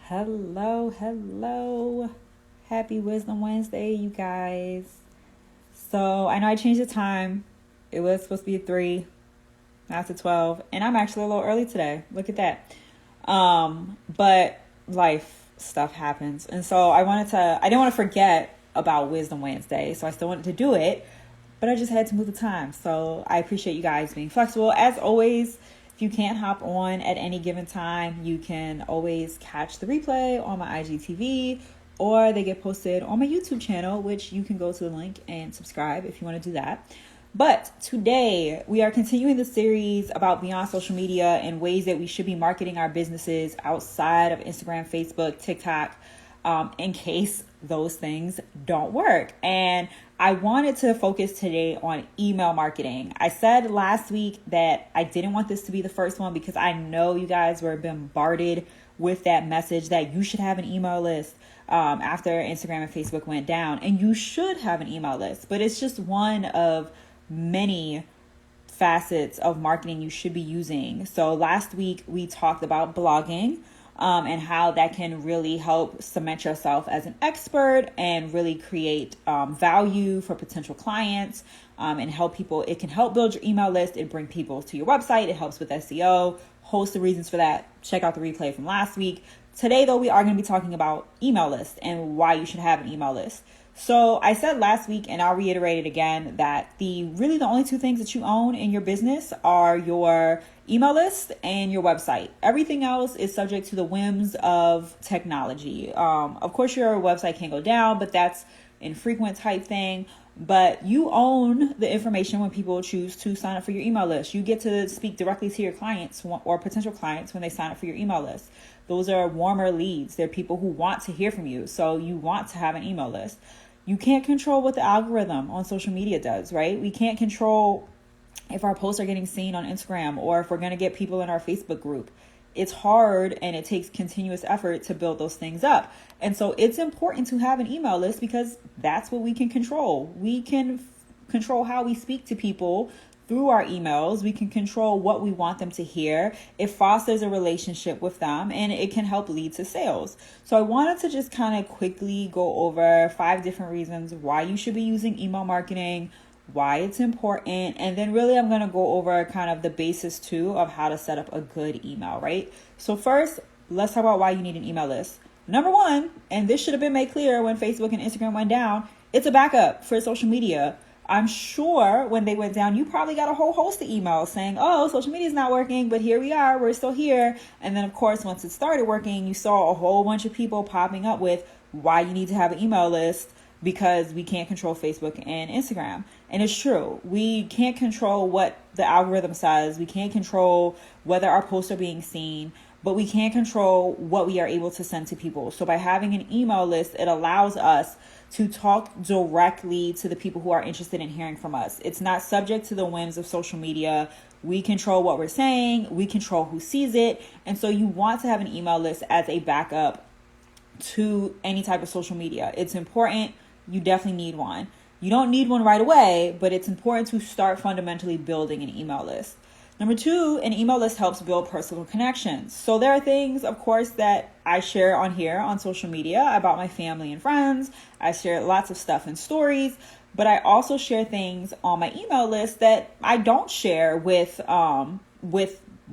Hello. Happy Wisdom Wednesday, you guys. So I know I changed the time. It was supposed to be 3, now it's 12, and I'm actually a little early today. Look at that. But life stuff happens. And so I didn't want to forget about Wisdom Wednesday, so I still wanted to do it, but I just had to move the time. So I appreciate you guys being flexible. As always, if you can't hop on at any given time, you can always catch the replay on my IGTV, or they get posted on my YouTube channel, which you can go to the link and subscribe if you want to do that. But today we are continuing the series about beyond social media and ways that we should be marketing our businesses outside of Instagram, Facebook, TikTok, in case those things don't work. And I wanted to focus today on email marketing. I said last week that I didn't want this to be the first one because I know you guys were bombarded with that message that you should have an email list after Instagram and Facebook went down. And you should have an email list, but it's just one of many facets of marketing you should be using. So last week we talked about blogging and how that can really help cement yourself as an expert and really create value for potential clients and help people. It can help build your email list and bring people to your website. It helps with SEO, host of reasons for that. Check out the replay from last week. Today, though, we are going to be talking about email lists and why you should have an email list. So I said last week, and I'll reiterate it again, that the only two things that you own in your business are your email list and your website. Everything else is subject to the whims of technology. Of course, your website can go down, but that's an infrequent type thing. But you own the information when people choose to sign up for your email list. You get to speak directly to your clients or potential clients when they sign up for your email list. Those are warmer leads. They're people who want to hear from you. So you want to have an email list. You can't control what the algorithm on social media does, right? We can't control if our posts are getting seen on Instagram or if we're going to get people in our Facebook group. It's hard and it takes continuous effort to build those things up. And so it's important to have an email list because that's what we can control. We can control how we speak to people through our emails. We can control what we want them to hear. It fosters a relationship with them and it can help lead to sales. So I wanted to just kind of quickly go over 5 different reasons why you should be using email marketing, why it's important, and then really I'm going to go over kind of the basis too of how to set up a good email, right? So first, let's talk about why you need an email list. Number 1, and this should have been made clear when Facebook and Instagram went down, it's a backup for social media. I'm sure when they went down, you probably got a whole host of emails saying, oh, social media is not working, but here we are, we're still here. And then of course, once it started working, you saw a whole bunch of people popping up with why you need to have an email list because we can't control Facebook and Instagram. And it's true. We can't control what the algorithm says. We can't control whether our posts are being seen, but we can control what we are able to send to people. So by having an email list, it allows us to talk directly to the people who are interested in hearing from us. It's not subject to the whims of social media. We control what we're saying. We control who sees it. And so you want to have an email list as a backup to any type of social media. It's important. You definitely need one. You don't need one right away, but it's important to start fundamentally building an email list. Number 2, an email list helps build personal connections. So there are things, of course, that I share on here on social media about my family and friends. I share lots of stuff in stories, but I also share things on my email list that I don't share with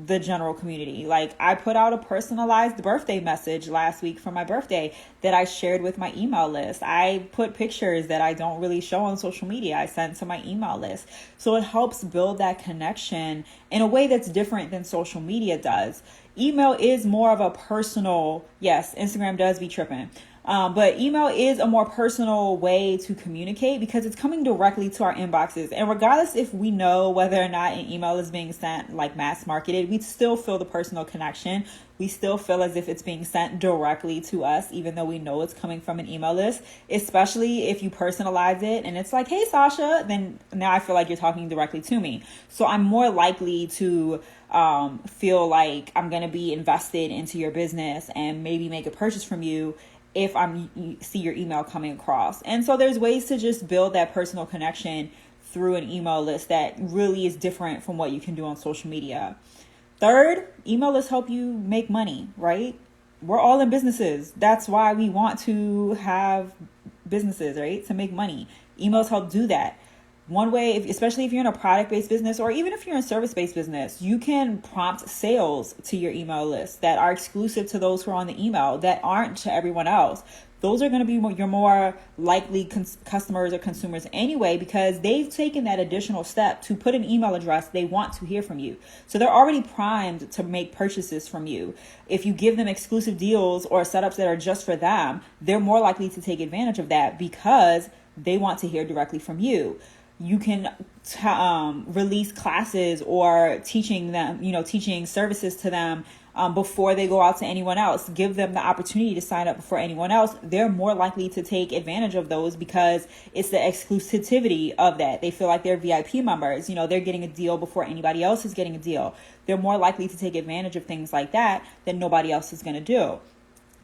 the general community. Like I put out a personalized birthday message last week for my birthday that I shared with my email list. I put pictures that I don't really show on social media. I sent to my email list. So it helps build that connection in a way that's different than social media does. Email is more of a personal, yes, Instagram does be tripping. But email is a more personal way to communicate because it's coming directly to our inboxes. And regardless if we know whether or not an email is being sent like mass marketed, we still feel the personal connection. We still feel as if it's being sent directly to us, even though we know it's coming from an email list, especially if you personalize it and it's like, hey, Sasha, then now I feel like you're talking directly to me. So I'm more likely to feel like I'm going to be invested into your business and maybe make a purchase from you if you see your email coming across. And so there's ways to just build that personal connection through an email list that really is different from what you can do on social media. Third, email lists help you make money, right? we're all in businesses. That's why we want to have businesses, right? To make money. Emails help do that. One way, especially if you're in a product-based business, or even if you're in a service-based business, you can prompt sales to your email list that are exclusive to those who are on the email, that aren't to everyone else. Those are going to be your more likely customers or consumers anyway, because they've taken that additional step to put an email address they want to hear from you. So they're already primed to make purchases from you. If you give them exclusive deals or setups that are just for them, they're more likely to take advantage of that because they want to hear directly from you. You can release classes or teaching services to them before they go out to anyone else. Give them the opportunity to sign up before anyone else. They're more likely to take advantage of those because it's the exclusivity of that. They feel like they're VIP members. They're getting a deal before anybody else is getting a deal. They're more likely to take advantage of things like that than nobody else is going to do.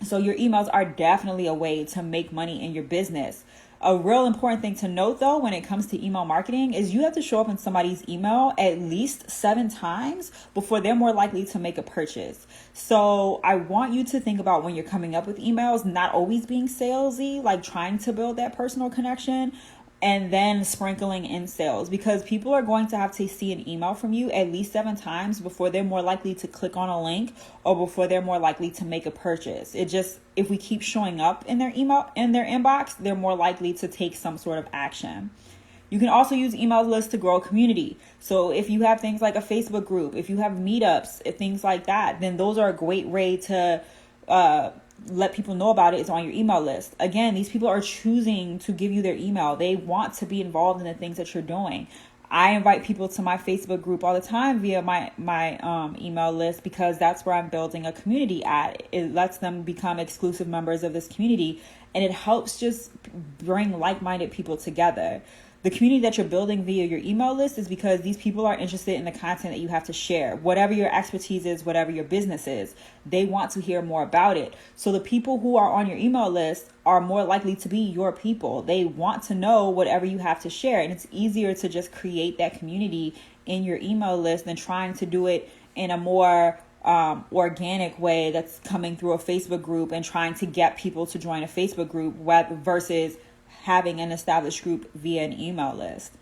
So your emails are definitely a way to make money in your business. A real important thing to note, though, when it comes to email marketing is you have to show up in somebody's email at least 7 times before they're more likely to make a purchase. So I want you to think about when you're coming up with emails, not always being salesy, like trying to build that personal connection, and then sprinkling in sales, because people are going to have to see an email from you at least 7 times before they're more likely to click on a link or before they're more likely to make a purchase. If we keep showing up in their email, in their inbox, they're more likely to take some sort of action. You can also use email lists to grow a community. So if you have things like a Facebook group, if you have meetups, things like that, then those are a great way to let people know about it. Is on your email list. Again, these people are choosing to give you their email. They want to be involved in the things that you're doing. I invite people to my Facebook group all the time via my email list, because that's where I'm building a community at. It lets them become exclusive members of this community, and it helps just bring like-minded people together. The community that you're building via your email list is because these people are interested in the content that you have to share. Whatever your expertise is, whatever your business is, they want to hear more about it. So the people who are on your email list are more likely to be your people. They want to know whatever you have to share. And it's easier to just create that community in your email list than trying to do it in a more organic way that's coming through a Facebook group and trying to get people to join a Facebook group versus having an established group via an email list.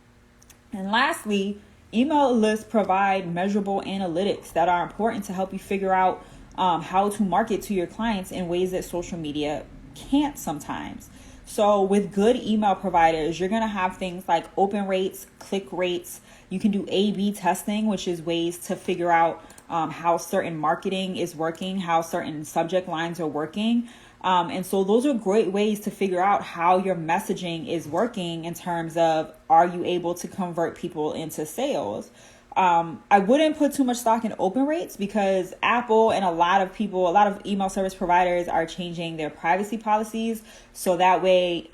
And lastly, email lists provide measurable analytics that are important to help you figure out how to market to your clients in ways that social media can't sometimes. So with good email providers, you're going to have things like open rates, click rates. You can do A/B testing, which is ways to figure out how certain marketing is working, how certain subject lines are working. And so those are great ways to figure out how your messaging is working in terms of, are you able to convert people into sales? I wouldn't put too much stock in open rates, because Apple and a lot of email service providers are changing their privacy policies. So that way,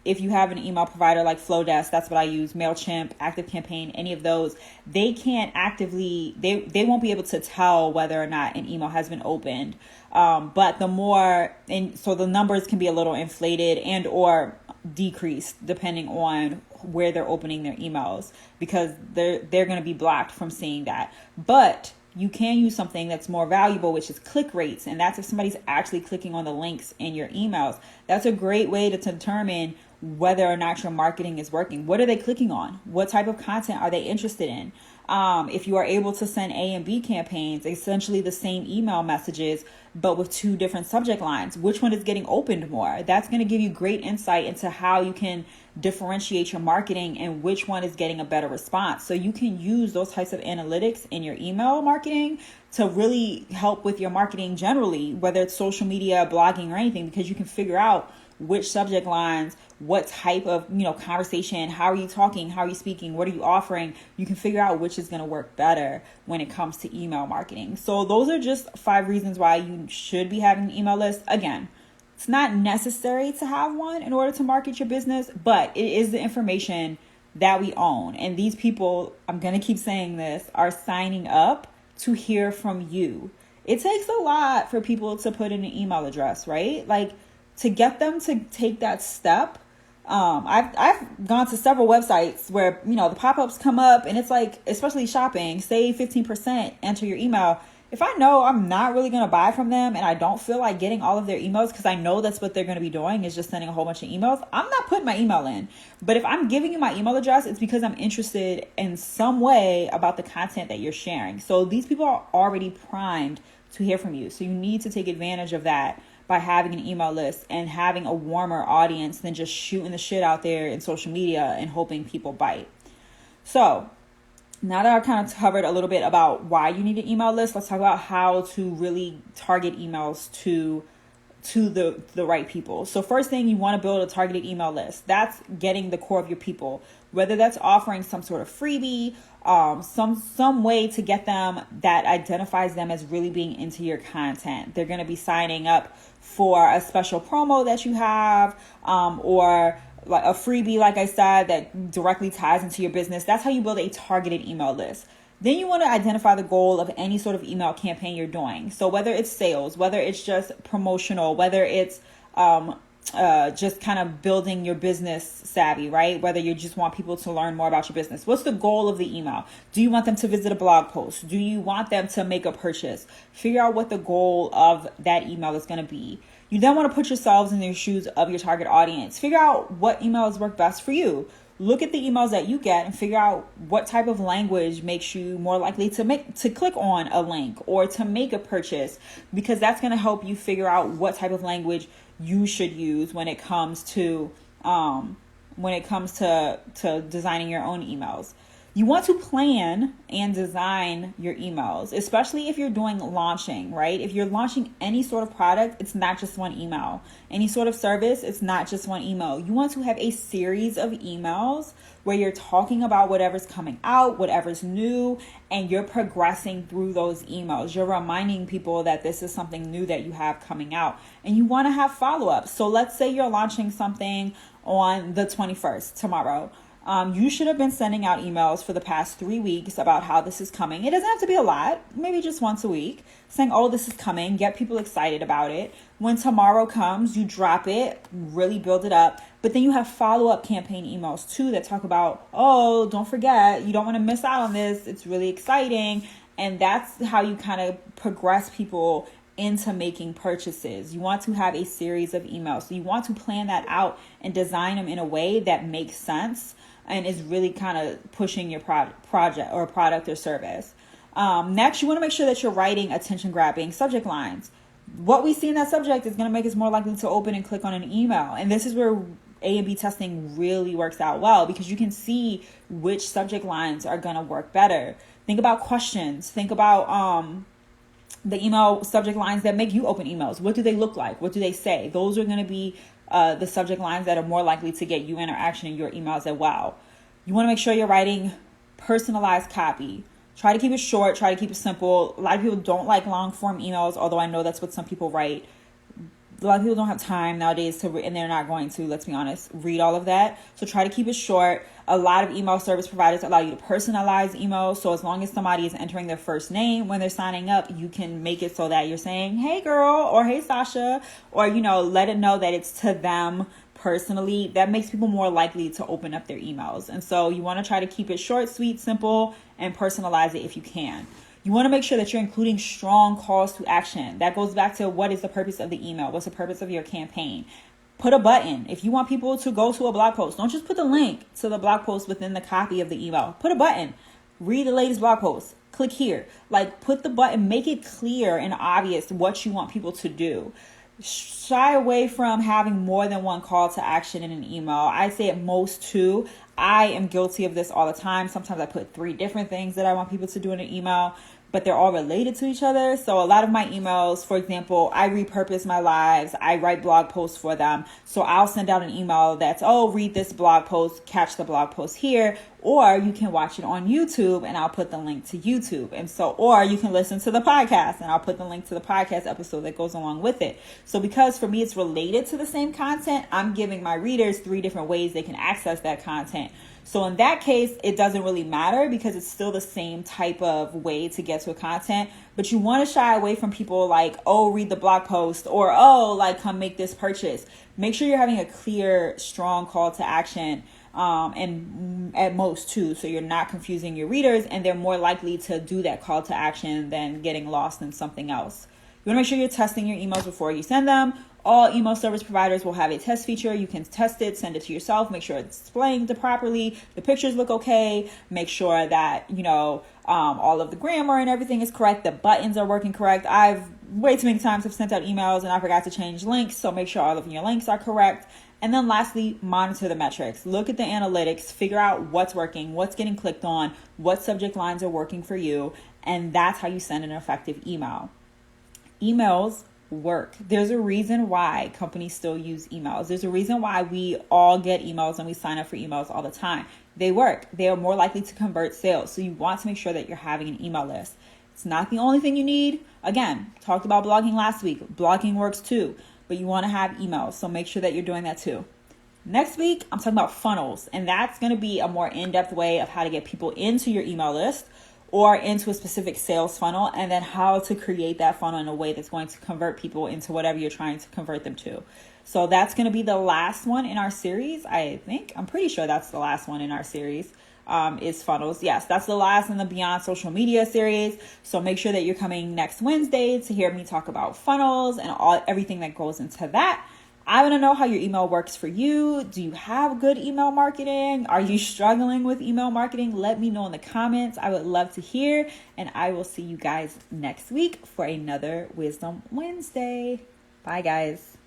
if you have an email provider like Flowdesk, that's what I use, MailChimp, ActiveCampaign, any of those, they can't actively, they won't be able to tell whether or not an email has been opened. But so the numbers can be a little inflated and or decreased depending on where they're opening their emails, because they're going to be blocked from seeing that. But you can use something that's more valuable, which is click rates. And that's if somebody's actually clicking on the links in your emails. That's a great way to determine whether or not your marketing is working. What are they clicking on? What type of content are they interested in? If you are able to send A and B campaigns, essentially the same email messages, but with 2 different subject lines, which one is getting opened more? That's going to give you great insight into how you can differentiate your marketing and which one is getting a better response. So you can use those types of analytics in your email marketing to really help with your marketing generally, whether it's social media, blogging, or anything, because you can figure out which subject lines, what type of, conversation, how are you talking, how are you speaking, what are you offering? You can figure out which is going to work better when it comes to email marketing. So those are just 5 reasons why you should be having an email list. Again, it's not necessary to have one in order to market your business, but it is the information that we own. And these people, I'm going to keep saying this, are signing up to hear from you. It takes a lot for people to put in an email address, right? Like, to get them to take that step. I've gone to several websites where, the pop-ups come up and it's like, especially shopping, save 15%, enter your email. If I know I'm not really going to buy from them and I don't feel like getting all of their emails because I know that's what they're going to be doing is just sending a whole bunch of emails, I'm not putting my email in. But if I'm giving you my email address, it's because I'm interested in some way about the content that you're sharing. So these people are already primed to hear from you. So you need to take advantage of that by having an email list and having a warmer audience than just shooting the shit out there in social media and hoping people bite. So now that I've kind of covered a little bit about why you need an email list, let's talk about how to really target emails to the right people. So first thing, you want to build a targeted email list. That's getting the core of your people, whether that's offering some sort of freebie, some way to get them that identifies them as really being into your content. They're going to be signing up for a special promo that you have, or like a freebie, like I said, that directly ties into your business. That's how you build a targeted email list. Then you want to identify the goal of any sort of email campaign you're doing. So whether it's sales, whether it's just promotional, whether it's just kind of building your business savvy, right? Whether you just want people to learn more about your business. What's the goal of the email? Do you want them to visit a blog post? Do you want them to make a purchase? Figure out what the goal of that email is going to be. You then want to put yourselves in the shoes of your target audience. Figure out what emails work best for you. Look at the emails that you get and figure out what type of language makes you more likely to click on a link or to make a purchase, because that's going to help you figure out what type of language you should use when it comes to designing your own emails. You want to plan and design your emails, especially if you're doing launching, right? If you're launching any sort of product, it's not just one email. Any sort of service, it's not just one email. You want to have a series of emails where you're talking about whatever's coming out, whatever's new, and you're progressing through those emails. You're reminding people that this is something new that you have coming out, and you want to have follow-ups. So let's say you're launching something on the 21st, tomorrow. You should have been sending out emails for the past 3 weeks about how this is coming. It doesn't have to be a lot, maybe just once a week, saying, oh, this is coming, get people excited about it. When tomorrow comes, you drop it, really build it up. But then you have follow-up campaign emails too that talk about, oh, don't forget, you don't want to miss out on this. It's really exciting. And that's how you kind of progress people into making purchases. You want to have a series of emails. So you want to plan that out and design them in a way that makes sense and is really kind of pushing your project or product or service. Next, you want to make sure that you're writing attention-grabbing subject lines. What we see in that subject is going to make us more likely to open and click on an email. And this is where A and B testing really works out well, because you can see which subject lines are going to work better. Think about questions. Think about the email subject lines that make you open emails. What do they look like? What do they say? Those are going to be the subject lines that are more likely to get you interaction in your emails as well. You want to make sure you're writing personalized copy. Try to keep it short. Try to keep it simple. A lot of people don't like long form emails, although I know that's what some people write. A lot of people don't have time nowadays and they're not going to, let's be honest, read all of that. So try to keep it short. A lot of email service providers allow you to personalize emails. So as long as somebody is entering their first name when they're signing up, you can make it so that you're saying, hey girl, or hey Sasha, or, let it know that it's to them personally. That makes people more likely to open up their emails. And so you want to try to keep it short, sweet, simple, and personalize it if you can. You want to make sure that you're including strong calls to action. That goes back to, what is the purpose of the email? What's the purpose of your campaign? Put a button. If you want people to go to a blog post, don't just put the link to the blog post within the copy of the email. Put a button. Read the latest blog post. Click here. Put the button. Make it clear and obvious what you want people to do. Shy away from having more than one call to action in an email. I'd say at most 2. I am guilty of this all the time. Sometimes I put 3 different things that I want people to do in an email, but they're all related to each other. So a lot of my emails, for example, I repurpose my lives. I write blog posts for them. So I'll send out an email that's, oh, read this blog post, catch the blog post here, or you can watch it on YouTube and I'll put the link to YouTube. And so, or you can listen to the podcast and I'll put the link to the podcast episode that goes along with it. So because for me, it's related to the same content, I'm giving my readers 3 different ways they can access that content. So in that case, it doesn't really matter because it's still the same type of way to get to a content. But you want to shy away from people like, oh, read the blog post, or, oh, come make this purchase. Make sure you're having a clear, strong call to action and at most 2. So you're not confusing your readers, and they're more likely to do that call to action than getting lost in something else. You want to make sure you're testing your emails before you send them. All email service providers will have a test feature. You can test it, send it to yourself, make sure it's displaying properly, the pictures look okay, make sure that, all of the grammar and everything is correct, the buttons are working correct. I've way too many times have sent out emails and I forgot to change links, so make sure all of your links are correct. And then lastly, monitor the metrics. Look at the analytics, figure out what's working, what's getting clicked on, what subject lines are working for you, and that's how you send an effective email. Emails work. There's a reason why companies still use emails. There's a reason why we all get emails and we sign up for emails all the time. They work. They are more likely to convert sales. So you want to make sure that you're having an email list. It's not the only thing you need. Again, talked about blogging last week. Blogging works too, but you want to have emails. So make sure that you're doing that too. Next week, I'm talking about funnels, and that's going to be a more in-depth way of how to get people into your email list or into a specific sales funnel, and then how to create that funnel in a way that's going to convert people into whatever you're trying to convert them to. So that's going to be the last one in our series. I'm pretty sure that's the last one in our series, is funnels. Yes, that's the last in the Beyond Social Media series. So make sure that you're coming next Wednesday to hear me talk about funnels and everything that goes into that. I want to know how your email works for you. Do you have good email marketing? Are you struggling with email marketing? Let me know in the comments. I would love to hear. And I will see you guys next week for another Wisdom Wednesday. Bye, guys.